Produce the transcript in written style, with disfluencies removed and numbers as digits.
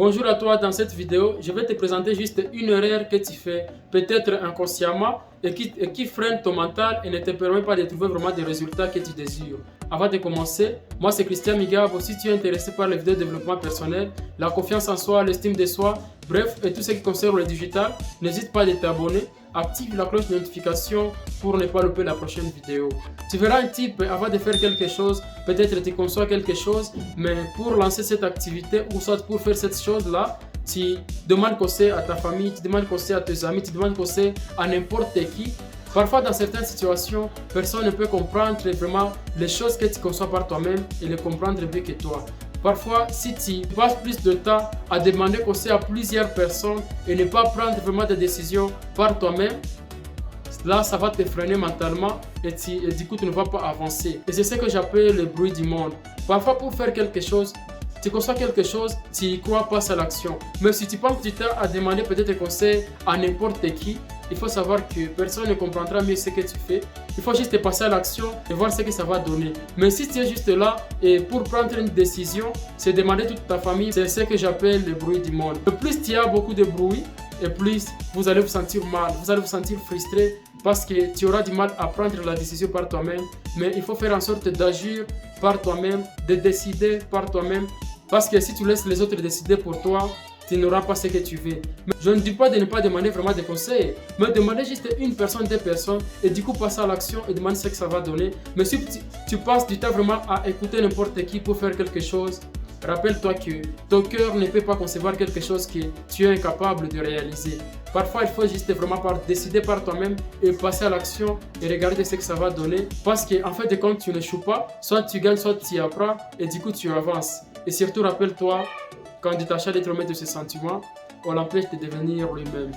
Bonjour à toi, dans cette vidéo, je vais te présenter juste une erreur que tu fais, peut-être inconsciemment, et qui freine ton mental et ne te permet pas de trouver vraiment des résultats que tu désires. Avant de commencer, moi c'est Christian Migabo. Si tu es intéressé par les vidéos de développement personnel, la confiance en soi, l'estime de soi, bref, et tout ce qui concerne le digital, n'hésite pas à t'abonner, active la cloche de notification pour ne pas louper la prochaine vidéo. Tu verras un type avant de faire quelque chose, peut-être tu conçois quelque chose, mais pour lancer cette activité ou soit pour faire cette chose-là, tu demandes conseil à ta famille, tu demandes conseil à tes amis, tu demandes conseil à n'importe qui. Parfois, dans certaines situations, personne ne peut comprendre vraiment les choses que tu conçois par toi-même et les comprendre mieux que toi. Parfois, si tu passes plus de temps à demander conseil à plusieurs personnes et ne pas prendre vraiment des décisions par toi-même, là, ça va te freiner mentalement et du coup, tu ne vas pas avancer. Et c'est ce que j'appelle le bruit du monde. Parfois, pour faire quelque chose, tu conçois quelque chose, tu y crois, passe à l'action. Mais si tu passes du temps à demander peut-être conseil à n'importe qui, il faut savoir que personne ne comprendra mieux ce que tu fais. Il faut juste passer à l'action et voir ce que ça va donner. Mais si tu es juste là et pour prendre une décision, c'est demander toute ta famille, c'est ce que j'appelle le bruit du monde. Le plus tu as beaucoup de bruit, et plus vous allez vous sentir mal, vous allez vous sentir frustré parce que tu auras du mal à prendre la décision par toi-même. Mais il faut faire en sorte d'agir par toi-même, de décider par toi-même. Parce que si tu laisses les autres décider pour toi, tu n'auras pas ce que tu veux. Mais je ne dis pas de ne pas demander vraiment des conseils, mais demander juste une personne, deux personnes, et du coup passer à l'action et demander ce que ça va donner. Mais si tu passes du temps vraiment à écouter n'importe qui pour faire quelque chose, rappelle-toi que ton cœur ne peut pas concevoir quelque chose que tu es incapable de réaliser. Parfois, il faut juste vraiment décider par toi-même et passer à l'action et regarder ce que ça va donner. Parce qu'en fait, quand tu n'échoues pas, soit tu gagnes, soit tu apprends et du coup tu avances. Et surtout, rappelle-toi, quand il t'achète d'être maître de ses sentiments, on l'empêche de devenir lui-même.